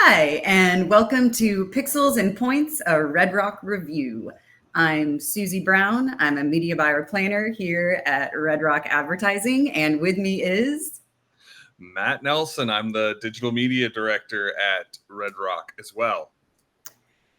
Hi, and welcome to Pixels and Points, a Red Rock review. I'm Susie Brown. I'm a media buyer planner here at Red Rock Advertising, and with me is Matt Nelsen. I'm the digital media director at Red Rock as well.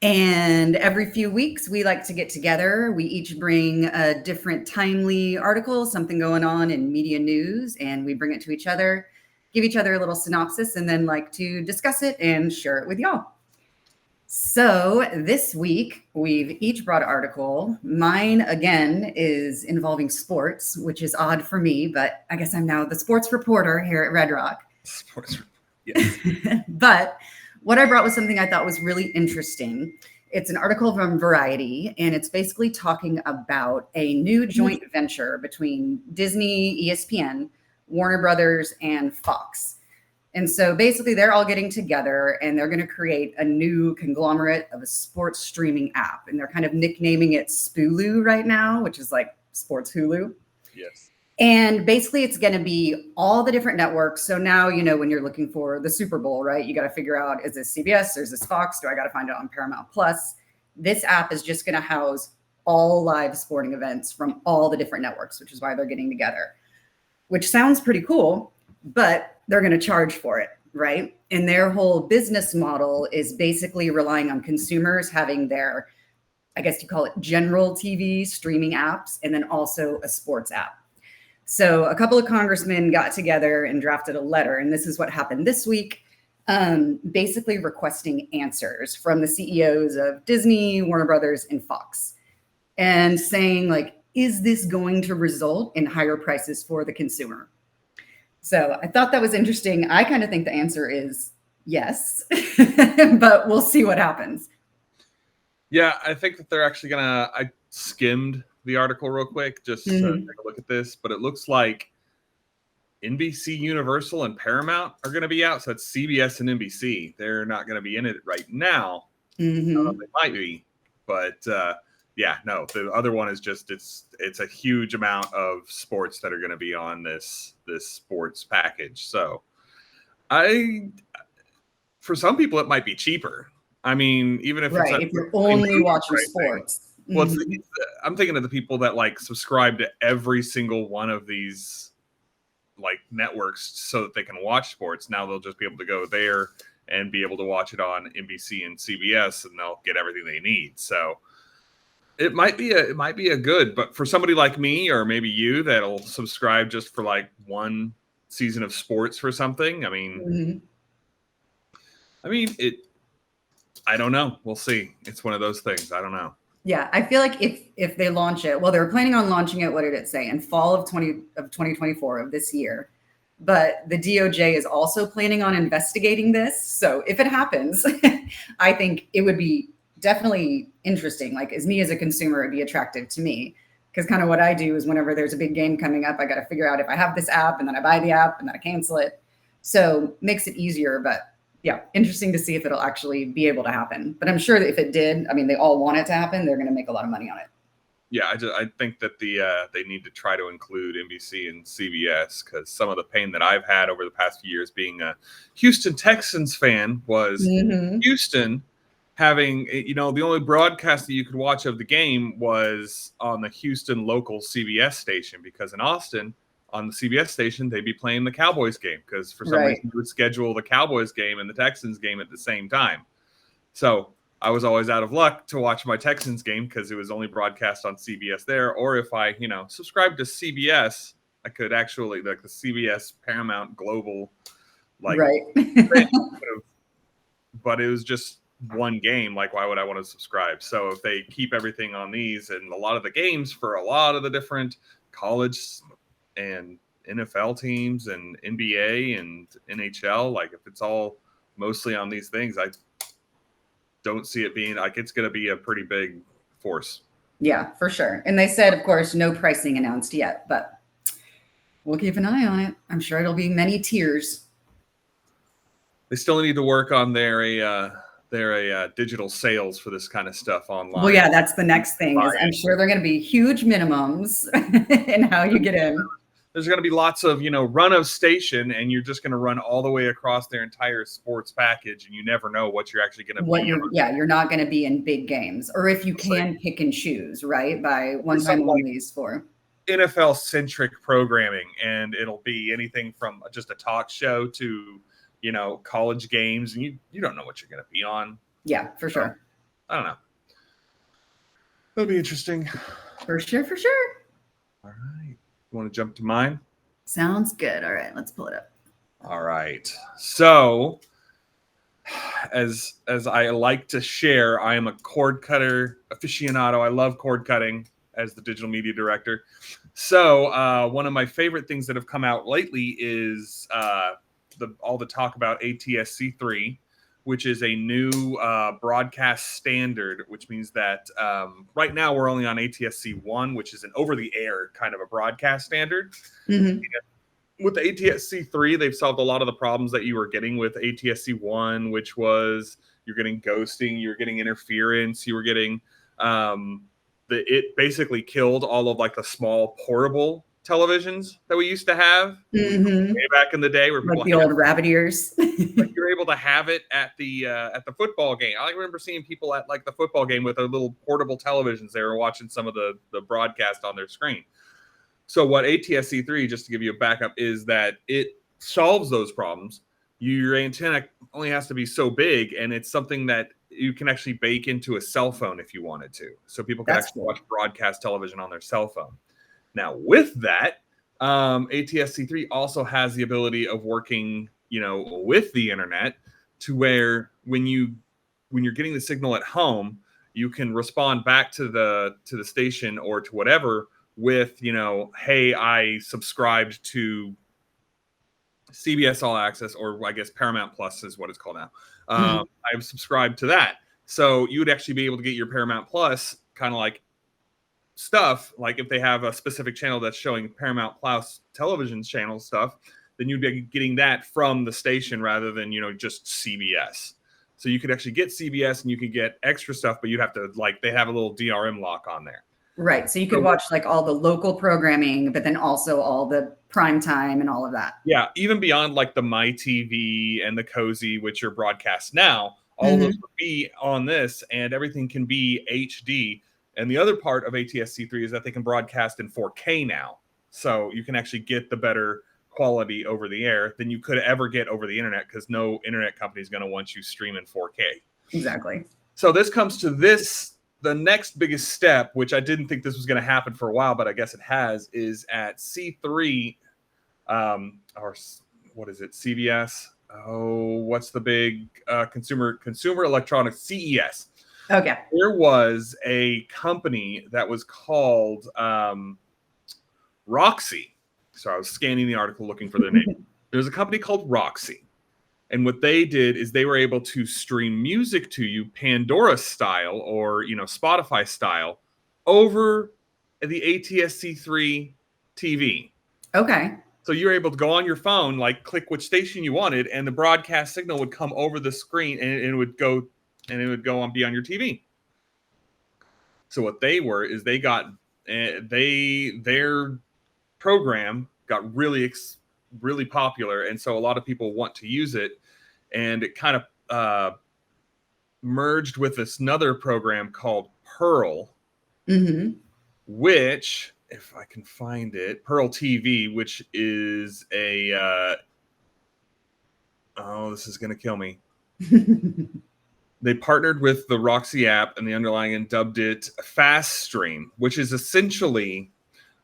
And every few weeks, we like to get together. We each bring a different timely article, something going on in media news, and we bring it to each other, give each other a little synopsis, and then like to discuss it and share it with y'all. So this week, we've each brought an article. Mine, again, is involving sports, which is odd for me, but I guess I'm now the sports reporter here at Red Rock. Sports, yes. But what I brought was something I thought was really interesting. It's an article from Variety, and it's basically talking about a new joint venture between Disney, ESPN, Warner Brothers, and Fox. And so basically they're all getting together and they're going to create a new conglomerate of a sports streaming app. And they're kind of nicknaming it Spooloo right now, which is like sports Hulu. Yes. And basically it's going to be all the different networks. So now, you know, when you're looking for the Super Bowl, right, you got to figure out, is this CBS or is this Fox? Do I got to find it on Paramount Plus? This app is just going to house all live sporting events from all the different networks, which is why they're getting together, which sounds pretty cool, but they're going to charge for it, right? And their whole business model is basically relying on consumers having their, I guess you call it general TV streaming apps, and then also a sports app. So a couple of congressmen got together and drafted a letter, and this is what happened this week, basically requesting answers from the CEOs of Disney, Warner Brothers, and Fox, and saying, like, is this going to result in higher prices for the consumer? So I thought that was interesting. I kind of think the answer is yes, but we'll see what happens. Yeah, I think that they're actually I skimmed the article real quick just to take a look at this, but it looks like NBC Universal and Paramount are going to be out. So that's CBS and NBC. They're not going to be in it right now. They might be, but yeah, no, the other one is just, it's a huge amount of sports that are going to be on this sports package. So for some people, it might be cheaper. I mean, even if right, if you're only watching sports. Well, I'm thinking of the people that like subscribe to every single one of these like networks so that they can watch sports. Now they'll just be able to go there and be able to watch it on NBC and CBS, and they'll get everything they need. So it might be a good, but for somebody like me or maybe you that'll subscribe just for like one season of sports for something. I mean, I don't know. We'll see. It's one of those things. I don't know. Yeah, I feel like if they launch it, well, they were planning on launching it. What did it say? In fall of 2024 of this year. But the DOJ is also planning on investigating this. So if it happens, I think it would be definitely interesting. Like, as me as a consumer, it'd be attractive to me, because kind of what I do is whenever there's a big game coming up, I got to figure out if I have this app, and then I buy the app and then I cancel it. So makes it easier. But yeah, interesting to see if it'll actually be able to happen. But I'm sure that if it did, I mean, they all want it to happen. They're going to make a lot of money on it. Yeah, I think that they need to try to include NBC and CBS, because some of the pain that I've had over the past few years being a Houston Texans fan was Houston having, you know, the only broadcast that you could watch of the game was on the Houston local CBS station, because in Austin on the CBS station, they'd be playing the Cowboys game, because for some reason you would schedule the Cowboys game and the Texans game at the same time. So I was always out of luck to watch my Texans game because it was only broadcast on CBS there. Or if I, subscribed to CBS, I could actually, like the CBS Paramount Global, like, but it was just one game. Like, why would I want to subscribe? So if they keep everything on these and a lot of the games for a lot of the different college and NFL teams and NBA and NHL, like if it's all mostly on these things, I don't see it being like it's going to be a pretty big force. Yeah, for sure. And they said, of course, no pricing announced yet, but we'll keep an eye on it. I'm sure it'll be many tiers. They still need to work on their digital sales for this kind of stuff online. Well, yeah, that's the next thing. Is I'm sure they're going to be huge minimums in how you get in. there's going to be lots of, run of station, and you're just going to run all the way across their entire sports package, and you never know what you're actually going to be. You're not going to be in big games, or if you can pick and choose, right? By one time onlys for NFL centric programming, and it'll be anything from just a talk show to, college games, and you don't know what you're going to be on. Yeah, for sure. I don't know. That'll be interesting. For sure. All right. You want to jump to mine? Sounds good. All right, let's pull it up. All right. So, as I like to share, I am a cord cutter aficionado. I love cord cutting as the digital media director. So, one of my favorite things that have come out lately is all the talk about ATSC 3, which is a new broadcast standard, which means that right now we're only on ATSC 1, which is an over-the-air kind of a broadcast standard. Mm-hmm. With the ATSC 3, they've solved a lot of the problems that you were getting with ATSC 1, which was you're getting ghosting, you're getting interference, you were getting it basically killed all of like the small portable televisions that we used to have way back in the day, where like the old rabbit ears. Like you're able to have it at the football game. I remember seeing people at like the football game with their little portable televisions. They were watching some of the broadcast on their screen. So what ATSC 3, just to give you a backup, is that it solves those problems. Your antenna only has to be so big, and it's something that you can actually bake into a cell phone if you wanted to. So people can watch broadcast television on their cell phone. Now, with that, ATSC 3 also has the ability of working, with the internet, to where when you're getting the signal at home, you can respond back to the station or to whatever with, hey, I subscribed to CBS All Access, or I guess Paramount Plus is what it's called now. I've subscribed to that. So you would actually be able to get your Paramount Plus kind of like stuff, like if they have a specific channel that's showing Paramount Plus television channel stuff, then you'd be getting that from the station rather than, just CBS. So you could actually get CBS and you could get extra stuff, but you'd have to, they have a little DRM lock on there. Right. So you could watch like all the local programming, but then also all the prime time and all of that. Yeah. Even beyond like the My TV and the Cozy, which are broadcast now, all of those would be on this, and everything can be HD. And the other part of ATSC 3 is that they can broadcast in 4K now. So you can actually get the better quality over the air than you could ever get over the internet, because no internet company is going to want you streaming 4K. Exactly. So this comes to the next biggest step, which I didn't think this was going to happen for a while, but I guess it has, is at C3, or what is it, CBS? Oh, what's the big consumer electronics, CES? Okay. There was a company that was called Roxy. So I was scanning the article looking for their name. There's a company called Roxy. And what they did is they were able to stream music to you Pandora style, or, Spotify style, over the ATSC 3 TV. Okay. So you're able to go on your phone, like click which station you wanted, and the broadcast signal would come over the screen, and it would go on be on your TV. So what they were is they got their program got really popular, and so a lot of people want to use it, and it kind of merged with this another program called Pearl, which, if I can find it, Pearl TV, which is a this is gonna kill me. They partnered with the Roxy app and the underlying and dubbed it Fast Stream, which is essentially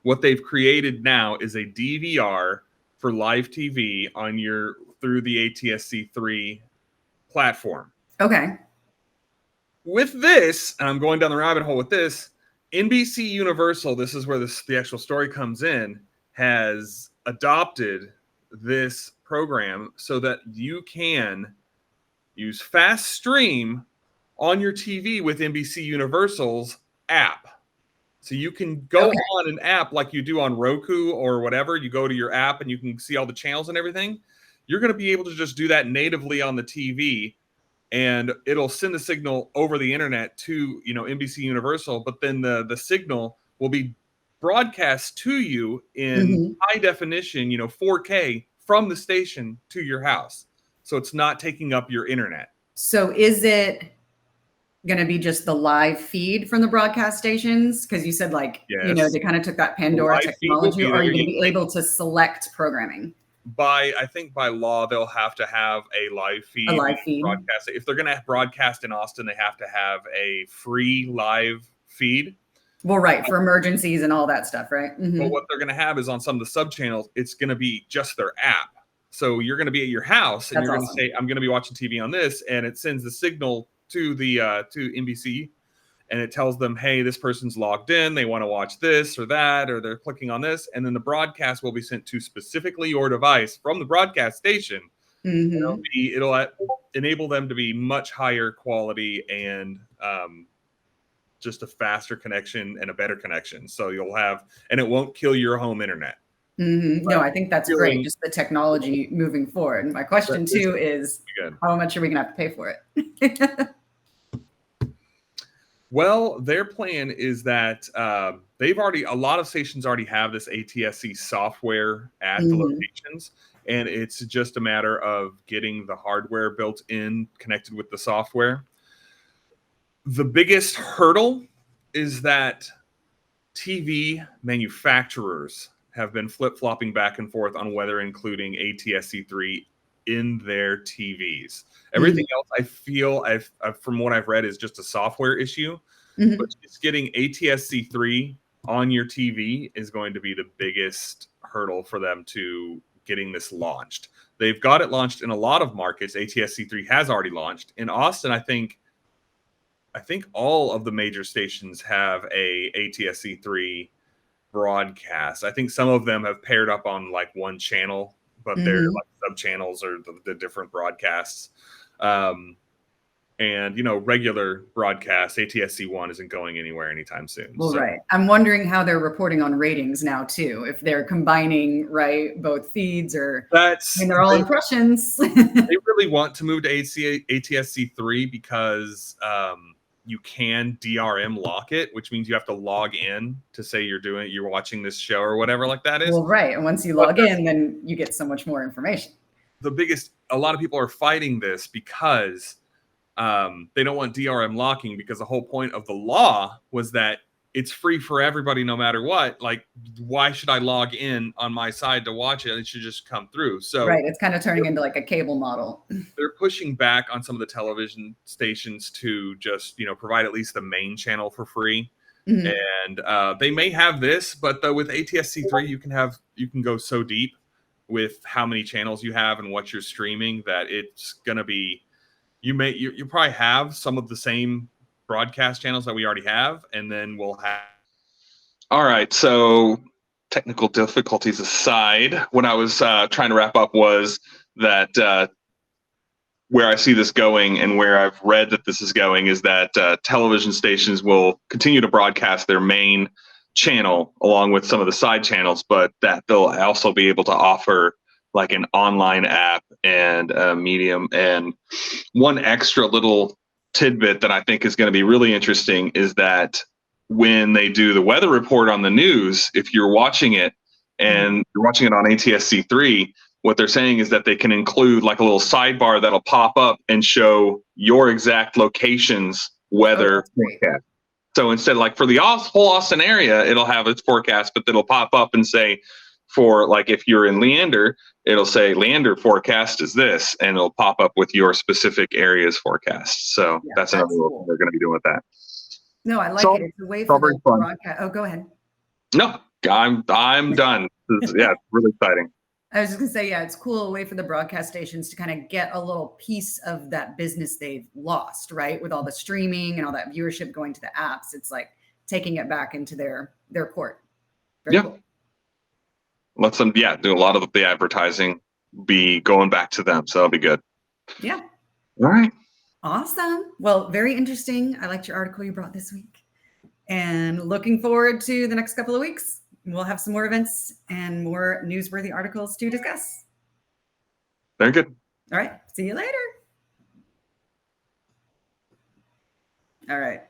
what they've created now is a DVR for live TV through the ATSC 3 platform. Okay. With this, and I'm going down the rabbit hole with this, NBC Universal, this is where the actual story comes in, has adopted this program so that you can use Fast Stream on your TV with NBC Universal's app. So you can go on an app like you do on Roku or whatever. You go to your app and you can see all the channels and everything. You're going to be able to just do that natively on the TV, and it'll send the signal over the internet to, NBC Universal, but then the signal will be broadcast to you in high definition, 4K from the station to your house. So it's not taking up your internet. So is it going to be just the live feed from the broadcast stations? Because you said they kind of took that Pandora technology, or are you going to be able to select programming? I think by law, they'll have to have a live feed. Broadcast. If they're going to broadcast in Austin, they have to have a free live feed. Well, right, for emergencies and all that stuff, right? But what they're going to have is on some of the sub channels, it's going to be just their app. So you're going to be at your house and you're going to say, I'm going to be watching TV on this, and it sends the signal to the to NBC, and it tells them, hey, this person's logged in, they want to watch this or that, or they're clicking on this, and then the broadcast will be sent to specifically your device from the broadcast station. It'll enable them to be much higher quality and just a faster connection and a better connection. So you'll have, and it won't kill your home internet. No, I think that's great. Just the technology moving forward. My question too is, how much are we going to have to pay for it? Well, their plan is that a lot of stations already have this ATSC software at the locations, and it's just a matter of getting the hardware built in, connected with the software. The biggest hurdle is that TV manufacturers have been flip-flopping back and forth on whether including ATSC 3 in their TVs. Everything else, I feel, from what I've read, is just a software issue. But just getting ATSC 3 on your TV is going to be the biggest hurdle for them to getting this launched. They've got it launched in a lot of markets. ATSC 3 has already launched. In Austin, I think all of the major stations have a ATSC 3 broadcast. I think some of them have paired up on one channel, but they're sub channels or the different broadcasts. And regular broadcast ATSC 1 isn't going anywhere anytime soon. Well, right. I'm wondering how they're reporting on ratings now too. If they're combining both feeds, or they're all impressions. They really want to move to ATSC 3 because you can DRM lock it, which means you have to log in to say you're watching this show or whatever that is. Well, right. And once you log in, then you get so much more information. A lot of people are fighting this because they don't want DRM locking, because the whole point of the law was that it's free for everybody no matter what. Why should I log in on my side to watch it? It should just come through. So it's kind of turning into a cable model. They're pushing back on some of the television stations to just provide at least the main channel for free. And they may have this, but with ATSC 3 you can go so deep with how many channels you have and what you're streaming that it's going to be, you probably have some of the same broadcast channels that we already have, and then we'll have. All right, so technical difficulties aside, what I was trying to wrap up was that where I see this going and where I've read that this is going is that television stations will continue to broadcast their main channel along with some of the side channels, but that they'll also be able to offer an online app and a medium. And one extra little tidbit that I think is going to be really interesting is that when they do the weather report on the news, if you're watching it and you're watching it on ATSC 3, what they're saying is that they can include a little sidebar that'll pop up and show your exact location's weather forecast. So instead, for the whole Austin area, it'll have its forecast, but it'll pop up and say, for if you're in Leander, it'll say Leander forecast is this, and it'll pop up with your specific area's forecast. So that's another cool. They're going to be doing with that. No, I like it. It's a way for the broadcast. Oh, go ahead. No, I'm done. It's really exciting. I was just going to say, it's cool, a way for the broadcast stations to kind of get a little piece of that business they've lost, right? With all the streaming and all that viewership going to the apps, it's taking it back into their court. Very cool. Let them, do a lot of the advertising be going back to them. So that'll be good. Yeah. All right. Awesome. Well, very interesting. I liked your article you brought this week, and looking forward to the next couple of weeks. We'll have some more events and more newsworthy articles to discuss. Very good. All right. See you later. All right.